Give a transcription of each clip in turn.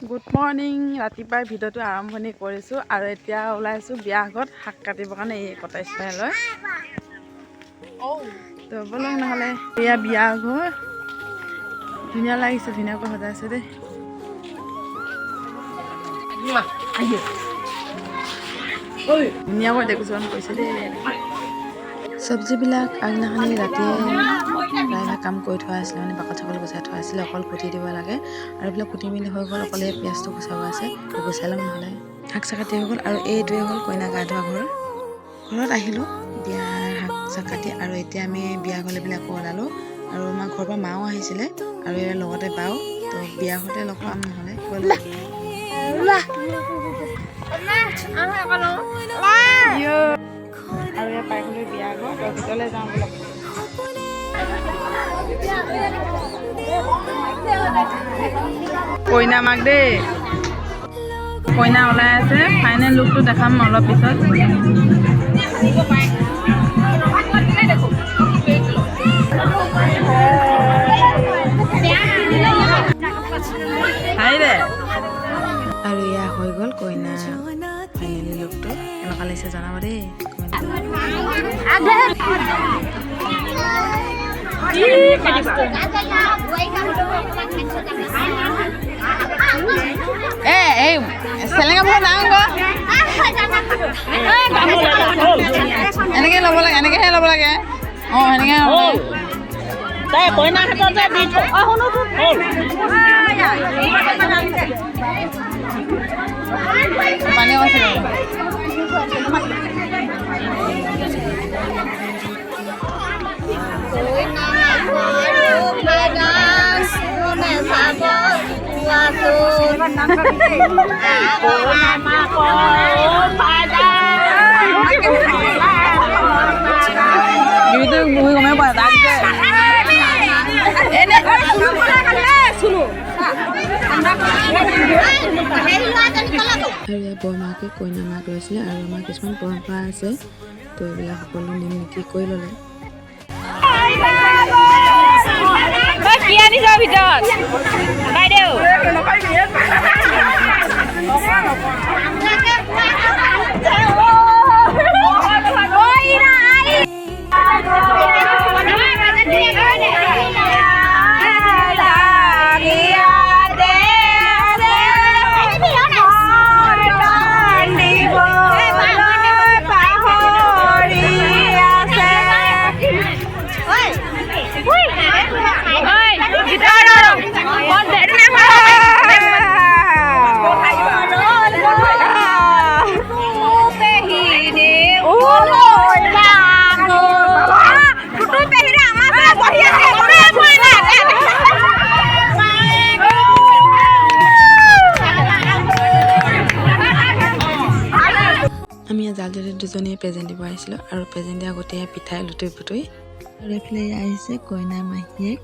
Good morning. ৰাতিপুৱাই ভিডিঅ'টো আৰম্ভণি কৰিছোঁ আৰু এতিয়া ওলাইছোঁ বিয়া ঘৰত শাক কাটিবৰ কাৰণে এই কটাইছ লৈ তো বলক নহ'লে এয়া বিয়া ঘৰ ধুনীয়া লাগিছে, ধুনীয়াকৈ সজাইছে দেই। ধুনীয়াকৈ ডেক'ৰেশ্যন কৰিছে দেই। চব্জিবিলাক আগদিনাখনি ৰাতিয়ে প্ৰায়ভাগ কাম কৰি থোৱা আছিলে, মানে বাকত চাকল গুচাই থোৱা আছিলে, অকল কুটি দিব লাগে আৰু এইবিলাক কুটি মেলি হৈ গ'ল। অকলে পিঁয়াজটো গুচাব আছে, গুচাই ল'ম নহ'লে। শাক চাক কাটি হৈ গ'ল আৰু এইটোৱে হ'ল কইনা গা ধোৱা ঘৰত আহিলোঁ বিয়াৰ শাক চাক কাটি। আৰু এতিয়া আমি বিয়া ঘৰলৈ পেলাই আকৌ ওলালোঁ আৰু আমাৰ ঘৰৰ পৰা মাও আহিছিলে আৰু ইয়াৰ লগতে বাও, তো বিয়া ঘৰতে লগ পাম নহ'লে আৰু ইয়াৰ পাই গ'লো বিয়া ঘৰ, তো ভিতৰলৈ যাওঁ বোলক। কইনা মাক দেই, কইনা ওলাই আছে। ফাইনেল লুকটো দেখাম অলপ পিছত। আৰু এয়া হৈ গ'ল কইনা ফাইনেলি লুকটো। কেনেকুৱা লাগিছে জনাব দেই। চেলেঙা বহুত ডাঙৰ এনেকৈ ল'ব লাগে, এনেকৈহে ল'ব লাগে। অঁ সেনেকৈ কইনাৰ হাততে দি পানী আছে। বৰমাকে কইনা মাক লৈছিলে আৰু আমাৰ কিছুমান পৰম্পৰা আছে, তো এইবিলাক সকলো নিয়ম নীতি কৰি ল'লে। আমি জালজনী দুজনীয়ে প্ৰেজেণ্ট দিব আহিছিলোঁ আৰু প্ৰেজেণ্ট দিয়া গোটেই পিঠাই লুটুৰি পুটুৰি। আৰু এইফালে আহিছে কইনা মাহীয়েক।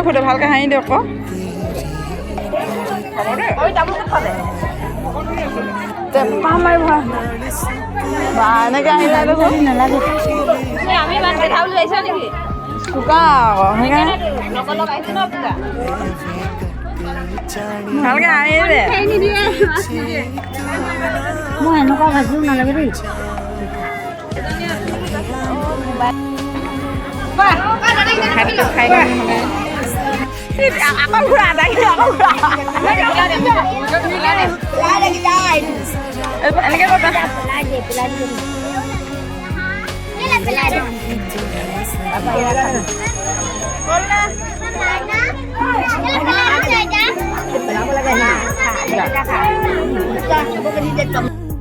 ফটো ভালকৈ হাঁহি দিয়ক আকৌ এনেকৈ আহিলে নালাগে চোকা আকৌ সেইকাৰণে ভালকৈ হাঁহি দে মই এনেকুৱা ভাজিও নালাগে দেই খাই আকৌ ঘূৰা এনেকৈ কথা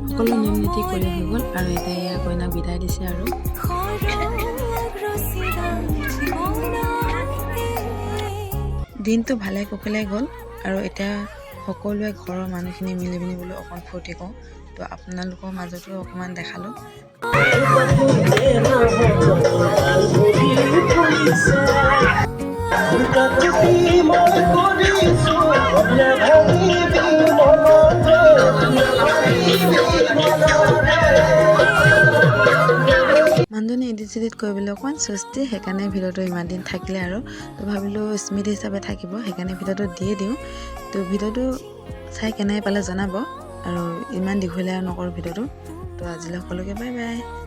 সকলো নিয়ম নীতি কৰি হৈ গ'ল আৰু এতিয়া এয়া কইনাক বিদায় দিছে আৰু দিনটো ভালে কুশলে গ'ল আৰু এতিয়া সকলোৱে ঘৰৰ মানুহখিনি মিলি পিনি বোলো অকণ ফূৰ্তি কৰোঁ তো আপোনালোকৰ মাজতো অকণমান দেখালোঁ মানুহজনে এডিট চেডিট কৰিবলৈ অকণমান চুস্তি সেইকাৰণে ভিডিঅ'টো ইমান দিন থাকিলে আৰু তো ভাবিলোঁ স্মৃতি হিচাপে থাকিব সেইকাৰণে ভিডিঅ'টো দিয়ে দিওঁ তো ভিডিঅ'টো চাই কেনে পালে জনাব আৰু ইমান দীঘলীয়া নকৰোঁ ভিডিঅ'টো তো আজিলৈ সকলোকে বাই বাই